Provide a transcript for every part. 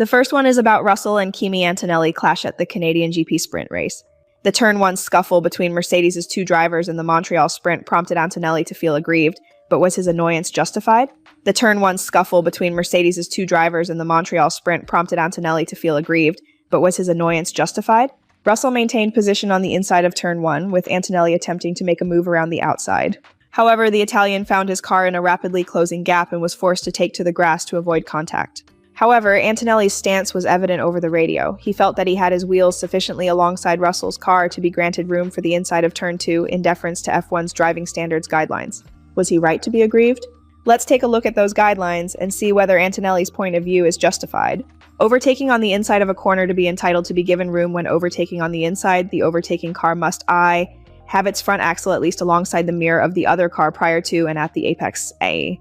The first one is about Russell and Kimi Antonelli clash at the Canadian GP sprint race. The Turn 1 scuffle between Mercedes' two drivers in the Montreal sprint prompted Antonelli to feel aggrieved, but was his annoyance justified? The Turn 1 scuffle between Mercedes' two drivers in the Montreal sprint prompted Antonelli to feel aggrieved, but was his annoyance justified? Russell maintained position on the inside of Turn 1, with Antonelli attempting to make a move around the outside. However, the Italian found his car in a rapidly closing gap and was forced to take to the grass to avoid contact. However, Antonelli's stance was evident over the radio. He felt that he had his wheels sufficiently alongside Russell's car to be granted room for the inside of Turn 2 in deference to F1's driving standards guidelines. Was he right to be aggrieved? Let's take a look at those guidelines and see whether Antonelli's point of view is justified. Overtaking on the inside of a corner to be entitled to be given room when overtaking on the inside, the overtaking car must I have its front axle at least alongside the mirror of the other car prior to and at the apex A.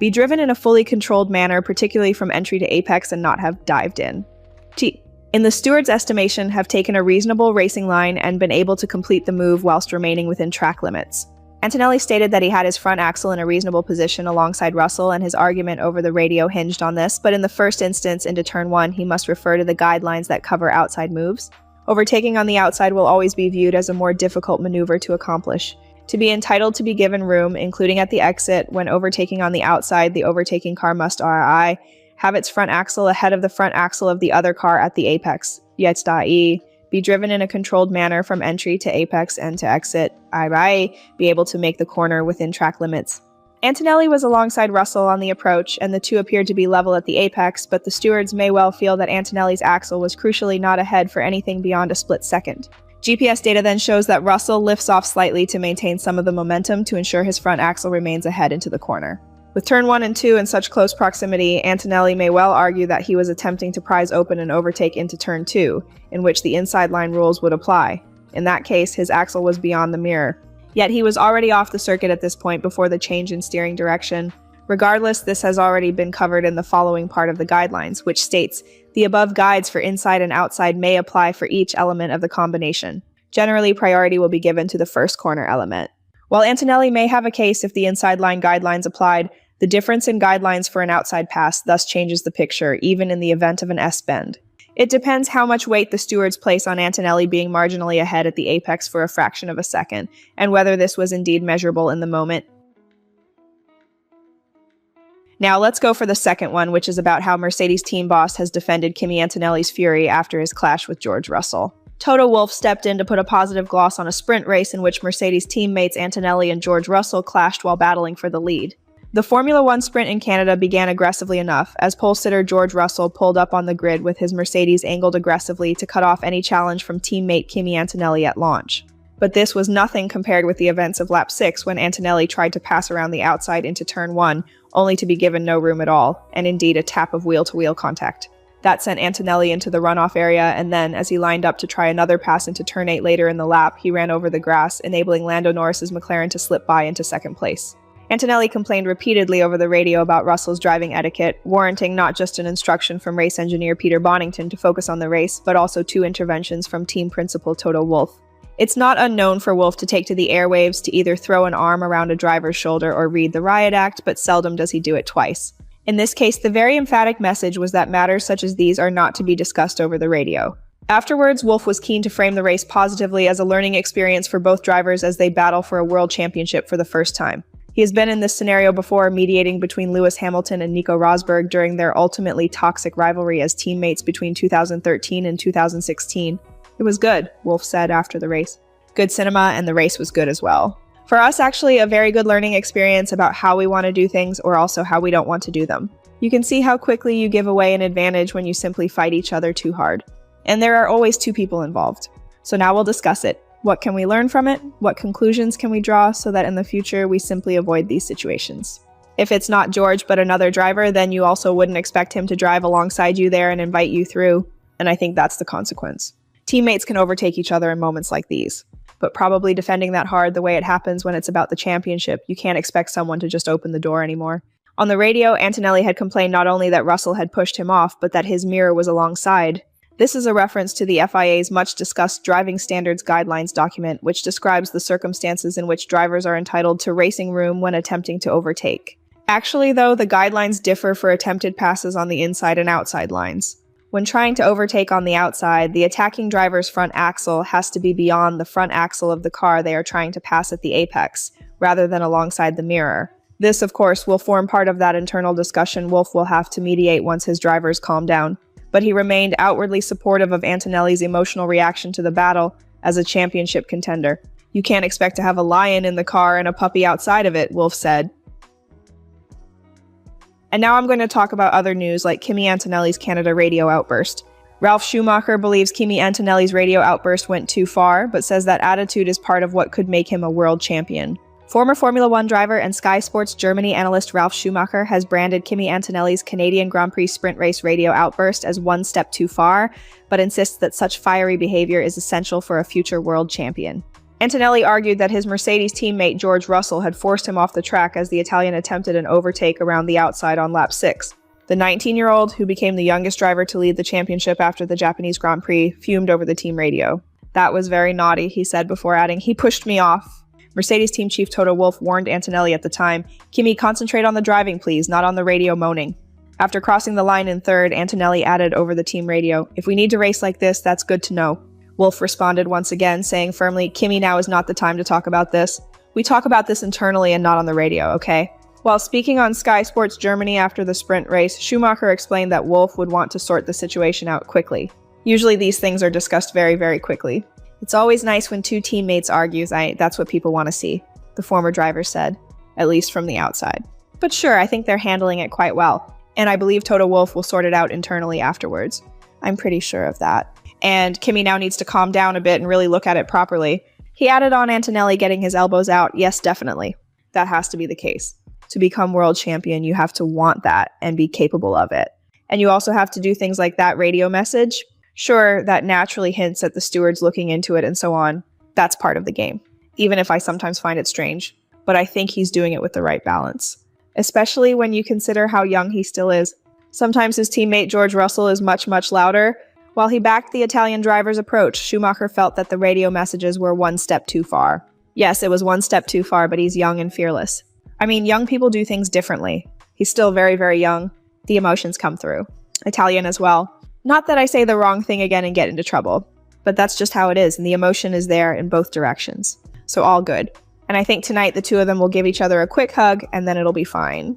Be driven in a fully controlled manner, particularly from entry to apex, and not have dived in. T. In the steward's estimation, have taken a reasonable racing line and been able to complete the move whilst remaining within track limits. Antonelli stated that he had his front axle in a reasonable position alongside Russell, and his argument over the radio hinged on this, but in the first instance into Turn 1, he must refer to the guidelines that cover outside moves. Overtaking on the outside will always be viewed as a more difficult maneuver to accomplish. To be entitled to be given room, including at the exit, when overtaking on the outside, the overtaking car must RI have its front axle ahead of the front axle of the other car at the apex, be driven in a controlled manner from entry to apex and to exit, be able to make the corner within track limits. Antonelli was alongside Russell on the approach, and the two appeared to be level at the apex, but the stewards may well feel that Antonelli's axle was crucially not ahead for anything beyond a split second. GPS data then shows that Russell lifts off slightly to maintain some of the momentum to ensure his front axle remains ahead into the corner. With Turn 1 and 2 in such close proximity, Antonelli may well argue that he was attempting to prise open an overtake into Turn 2, in which the inside line rules would apply. In that case, his axle was beyond the mirror. Yet he was already off the circuit at this point before the change in steering direction. Regardless, this has already been covered in the following part of the guidelines, which states, the above guides for inside and outside may apply for each element of the combination. Generally, priority will be given to the first corner element. While Antonelli may have a case if the inside line guidelines applied, the difference in guidelines for an outside pass thus changes the picture, even in the event of an S-bend. It depends how much weight the stewards place on Antonelli being marginally ahead at the apex for a fraction of a second, and whether this was indeed measurable in the moment. Now let's go for the second one, which is about how Mercedes team boss has defended Kimi Antonelli's fury after his clash with George Russell. Toto Wolff stepped in to put a positive gloss on a sprint race in which Mercedes teammates Antonelli and George Russell clashed while battling for the lead. The Formula One sprint in Canada began aggressively enough, as pole sitter George Russell pulled up on the grid with his Mercedes angled aggressively to cut off any challenge from teammate Kimi Antonelli at launch. But this was nothing compared with the events of lap 6 when Antonelli tried to pass around the outside into Turn 1, only to be given no room at all, and indeed a tap of wheel-to-wheel contact. That sent Antonelli into the runoff area, and then, as he lined up to try another pass into Turn 8 later in the lap, he ran over the grass, enabling Lando Norris's McLaren to slip by into second place. Antonelli complained repeatedly over the radio about Russell's driving etiquette, warranting not just an instruction from race engineer Peter Bonington to focus on the race, but also 2 interventions from team principal Toto Wolff. It's not unknown for Wolff to take to the airwaves to either throw an arm around a driver's shoulder or read the riot act, but seldom does he do it twice. In this case, the very emphatic message was that matters such as these are not to be discussed over the radio. Afterwards, Wolff was keen to frame the race positively as a learning experience for both drivers as they battle for a world championship for the first time. He has been in this scenario before, mediating between Lewis Hamilton and Nico Rosberg during their ultimately toxic rivalry as teammates between 2013 and 2016. It was good, Wolff said after the race. Good cinema, and the race was good as well. For us, actually, a very good learning experience about how we want to do things or also how we don't want to do them. You can see how quickly you give away an advantage when you simply fight each other too hard. And there are always 2 people involved. So now we'll discuss it. What can we learn from it? What conclusions can we draw so that in the future we simply avoid these situations? If it's not George but another driver, then you also wouldn't expect him to drive alongside you there and invite you through. And I think that's the consequence. Teammates can overtake each other in moments like these, but probably defending that hard the way it happens when it's about the championship, you can't expect someone to just open the door anymore. On the radio, Antonelli had complained not only that Russell had pushed him off, but that his mirror was alongside. This is a reference to the FIA's much-discussed Driving Standards Guidelines document, which describes the circumstances in which drivers are entitled to racing room when attempting to overtake. Actually, though, the guidelines differ for attempted passes on the inside and outside lines. When trying to overtake on the outside, the attacking driver's front axle has to be beyond the front axle of the car they are trying to pass at the apex, rather than alongside the mirror. This, of course, will form part of that internal discussion Wolff will have to mediate once his drivers calm down. But he remained outwardly supportive of Antonelli's emotional reaction to the battle as a championship contender. "You can't expect to have a lion in the car and a puppy outside of it," Wolff said. And now I'm going to talk about other news like Kimi Antonelli's Canada radio outburst. Ralf Schumacher believes Kimi Antonelli's radio outburst went too far, but says that attitude is part of what could make him a world champion. Former Formula One driver and Sky Sports Germany analyst Ralf Schumacher has branded Kimi Antonelli's Canadian Grand Prix sprint race radio outburst as one step too far, but insists that such fiery behavior is essential for a future world champion. Antonelli argued that his Mercedes teammate George Russell had forced him off the track as the Italian attempted an overtake around the outside on lap 6. The 19-year-old, who became the youngest driver to lead the championship after the Japanese Grand Prix, fumed over the team radio. "That was very naughty," he said before adding, "He pushed me off." Mercedes team chief Toto Wolff warned Antonelli at the time, "Kimi, concentrate on the driving please, not on the radio moaning." After crossing the line in third, Antonelli added over the team radio, "If we need to race like this, that's good to know." Wolff responded once again, saying firmly, "Kimi, now is not the time to talk about this. We talk about this internally and not on the radio, okay?" While speaking on Sky Sports Germany after the sprint race, Schumacher explained that Wolff would want to sort the situation out quickly. Usually these things are discussed very, very quickly. "It's always nice when two teammates argue, that's what people want to see," the former driver said, at least from the outside. But sure, I think they're handling it quite well. And I believe Toto Wolff will sort it out internally afterwards. I'm pretty sure of that. And Kimi now needs to calm down a bit and really look at it properly. He added on Antonelli getting his elbows out. Yes, definitely. That has to be the case. To become world champion, you have to want that and be capable of it. And you also have to do things like that radio message. Sure, that naturally hints at the stewards looking into it and so on. That's part of the game, even if I sometimes find it strange. But I think he's doing it with the right balance, especially when you consider how young he still is. Sometimes his teammate George Russell is much, much louder. While he backed the Italian driver's approach, Schumacher felt that the radio messages were one step too far. Yes, it was one step too far, but he's young and fearless. I mean, young people do things differently. He's still very, very young. The emotions come through. Italian as well. Not that I say the wrong thing again and get into trouble, but that's just how it is, and the emotion is there in both directions. So all good. And I think tonight the two of them will give each other a quick hug, and then it'll be fine.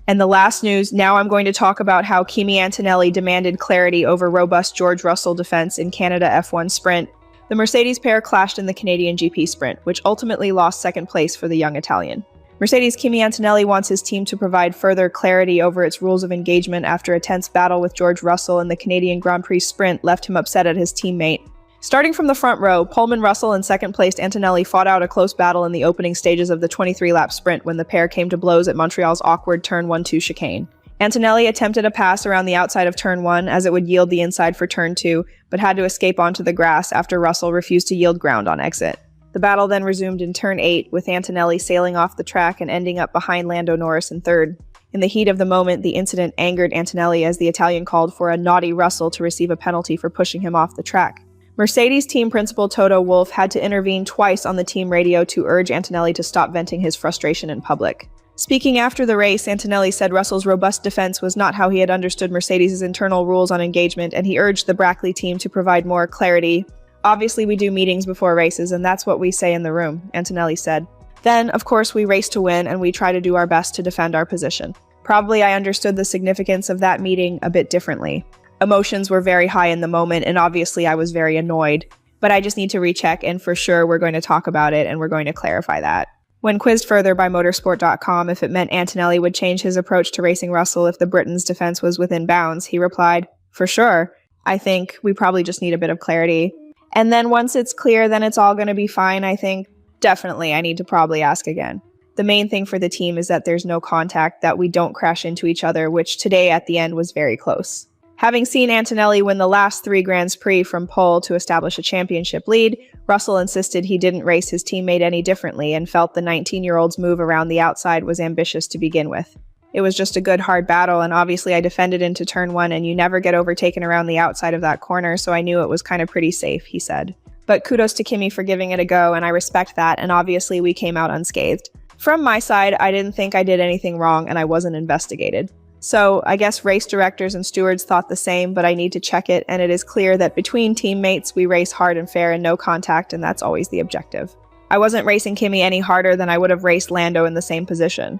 And the last news, now I'm going to talk about how Kimi Antonelli demanded clarity over robust George Russell defense in Canada F1 sprint. The Mercedes pair clashed in the Canadian GP sprint, which ultimately lost second place for the young Italian. Mercedes' Kimi Antonelli wants his team to provide further clarity over its rules of engagement after a tense battle with George Russell in the Canadian Grand Prix sprint left him upset at his teammate. Starting from the front row, Pullman Russell and second-placed Antonelli fought out a close battle in the opening stages of the 23-lap sprint when the pair came to blows at Montreal's awkward Turn 1-2 chicane. Antonelli attempted a pass around the outside of Turn 1 as it would yield the inside for Turn 2, but had to escape onto the grass after Russell refused to yield ground on exit. The battle then resumed in Turn 8, with Antonelli sailing off the track and ending up behind Lando Norris in third. In the heat of the moment, the incident angered Antonelli as the Italian called for a naughty Russell to receive a penalty for pushing him off the track. Mercedes team principal Toto Wolff had to intervene twice on the team radio to urge Antonelli to stop venting his frustration in public. Speaking after the race, Antonelli said Russell's robust defense was not how he had understood Mercedes' internal rules on engagement, and he urged the Brackley team to provide more clarity. "Obviously, we do meetings before races, and that's what we say in the room," Antonelli said. "Then, of course, we race to win, and we try to do our best to defend our position. Probably I understood the significance of that meeting a bit differently. Emotions were very high in the moment, and obviously I was very annoyed. But I just need to recheck, and for sure we're going to talk about it, and we're going to clarify that." When quizzed further by motorsport.com if it meant Antonelli would change his approach to racing Russell if the Briton's defense was within bounds, he replied, "For sure. I think we probably just need a bit of clarity. And then once it's clear, then it's all going to be fine, I think. Definitely, I need to probably ask again. The main thing for the team is that there's no contact, that we don't crash into each other, which today at the end was very close." Having seen Antonelli win the last 3 Grands Prix from pole to establish a championship lead, Russell insisted he didn't race his teammate any differently and felt the 19-year-old's move around the outside was ambitious to begin with. "It was just a good hard battle, and obviously I defended into Turn 1, and you never get overtaken around the outside of that corner, so I knew it was kind of pretty safe," he said. but kudos to Kimi for giving it a go, and I respect that, and obviously we came out unscathed. From my side, I didn't think I did anything wrong, and I wasn't investigated. So, I guess race directors and stewards thought the same, but I need to check it, and it is clear that between teammates, we race hard and fair and no contact, and that's always the objective. I wasn't racing Kimi any harder than I would have raced Lando in the same position.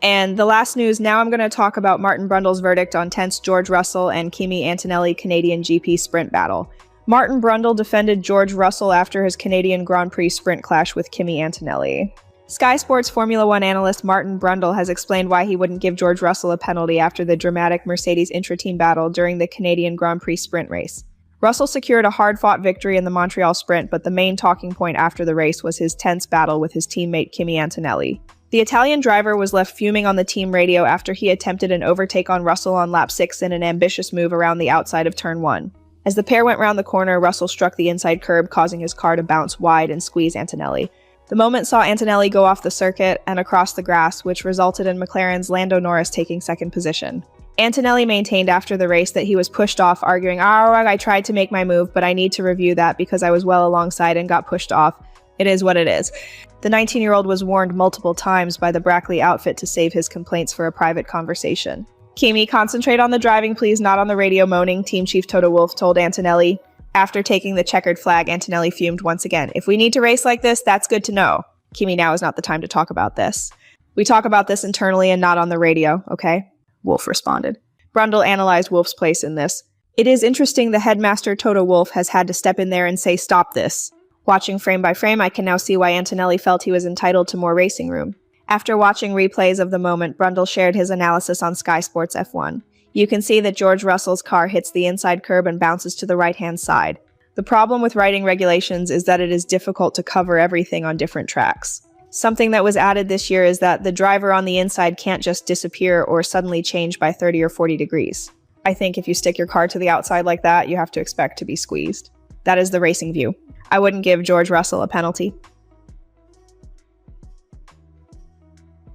And the last news, now I'm going to talk about Martin Brundle's verdict on tense George Russell and Kimi Antonelli Canadian GP sprint battle. Martin Brundle defended George Russell after his Canadian Grand Prix sprint clash with Kimi Antonelli. Sky Sports Formula One analyst Martin Brundle has explained why he wouldn't give George Russell a penalty after the dramatic Mercedes intra-team battle during the Canadian Grand Prix sprint race. Russell secured a hard-fought victory in the Montreal sprint, but the main talking point after the race was his tense battle with his teammate Kimi Antonelli. The Italian driver was left fuming on the team radio after he attempted an overtake on Russell on lap 6 in an ambitious move around the outside of turn 1. As the pair went round the corner, Russell struck the inside curb, causing his car to bounce wide and squeeze Antonelli. The moment saw Antonelli go off the circuit and across the grass, which resulted in McLaren's Lando Norris taking second position. Antonelli maintained after the race that he was pushed off, arguing, I tried to make my move, but I need to review that because I was well alongside and got pushed off. It is what it is. The 19-year-old was warned multiple times by the Brackley outfit to save his complaints for a private conversation. Kimi, concentrate on the driving, please, not on the radio moaning, Team Chief Toto Wolff told Antonelli. After taking the checkered flag, Antonelli fumed once again. If we need to race like this, that's good to know. Kimi, now is not the time to talk about this. We talk about this internally and not on the radio, okay? Wolff responded. Brundle analyzed Wolff's place in this. It is interesting the headmaster Toto Wolff has had to step in there and say stop this. Watching frame by frame, I can now see why Antonelli felt he was entitled to more racing room. After watching replays of the moment, Brundle shared his analysis on Sky Sports F1. You can see that George Russell's car hits the inside curb and bounces to the right-hand side. The problem with writing regulations is that it is difficult to cover everything on different tracks. Something that was added this year is that the driver on the inside can't just disappear or suddenly change by 30 or 40 degrees. I think if you stick your car to the outside like that, you have to expect to be squeezed. That is the racing view. I wouldn't give George Russell a penalty.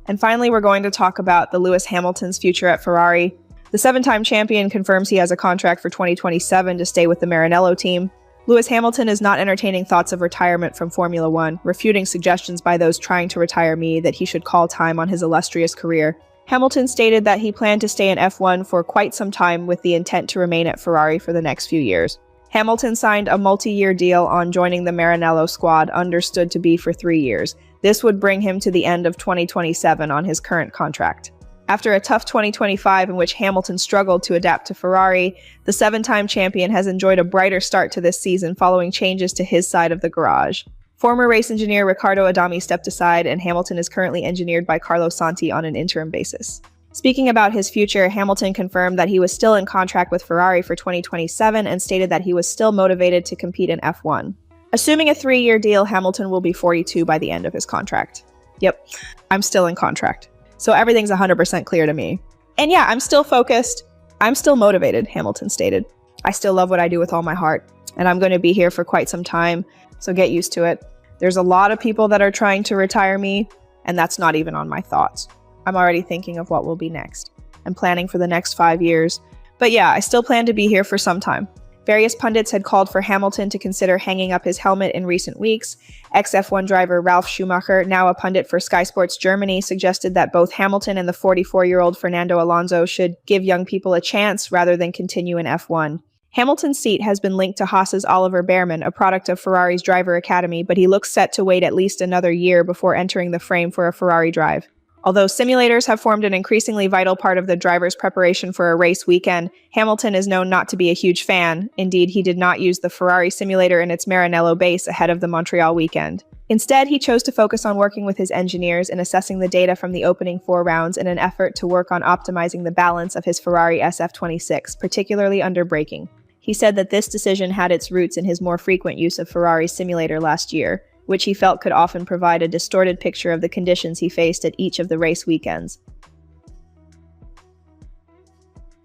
And finally, we're going to talk about the Lewis Hamilton's future at Ferrari. The 7-time champion confirms he has a contract for 2027 to stay with the Maranello team. Lewis Hamilton is not entertaining thoughts of retirement from Formula One, refuting suggestions by those trying to retire me that he should call time on his illustrious career. Hamilton stated that he planned to stay in F1 for quite some time with the intent to remain at Ferrari for the next few years. Hamilton signed a multi-year deal on joining the Maranello squad, understood to be for 3 years. This would bring him to the end of 2027 on his current contract. After a tough 2025 in which Hamilton struggled to adapt to Ferrari, the 7-time champion has enjoyed a brighter start to this season following changes to his side of the garage. Former race engineer Riccardo Adami stepped aside, and Hamilton is currently engineered by Carlos Santi on an interim basis. Speaking about his future, Hamilton confirmed that he was still in contract with Ferrari for 2027 and stated that he was still motivated to compete in F1. Assuming a 3-year deal, Hamilton will be 42 by the end of his contract. Yep, I'm still in contract. So everything's 100% clear to me. And yeah, I'm still focused. I'm still motivated, Hamilton stated. I still love what I do with all my heart, and I'm going to be here for quite some time, so get used to it. There's a lot of people that are trying to retire me, and that's not even on my thoughts. I'm already thinking of what will be next. I'm planning for the next 5 years. But yeah, I still plan to be here for some time. Various pundits had called for Hamilton to consider hanging up his helmet in recent weeks. Ex-F1 driver Ralf Schumacher, now a pundit for Sky Sports Germany, suggested that both Hamilton and the 44-year-old Fernando Alonso should give young people a chance rather than continue in F1. Hamilton's seat has been linked to Haas's Oliver Behrman, a product of Ferrari's driver academy, but he looks set to wait at least another year before entering the frame for a Ferrari drive. Although simulators have formed an increasingly vital part of the driver's preparation for a race weekend, Hamilton is known not to be a huge fan. Indeed, he did not use the Ferrari simulator in its Maranello base ahead of the Montreal weekend. Instead, he chose to focus on working with his engineers and assessing the data from the opening 4 rounds in an effort to work on optimizing the balance of his Ferrari SF26, particularly under braking. He said that this decision had its roots in his more frequent use of Ferrari's simulator last year, which he felt could often provide a distorted picture of the conditions he faced at each of the race weekends.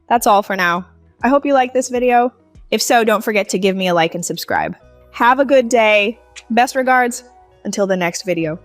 That's all for now. I hope you liked this video. If so, don't forget to give me a like and subscribe. Have a good day. Best regards. Until the next video.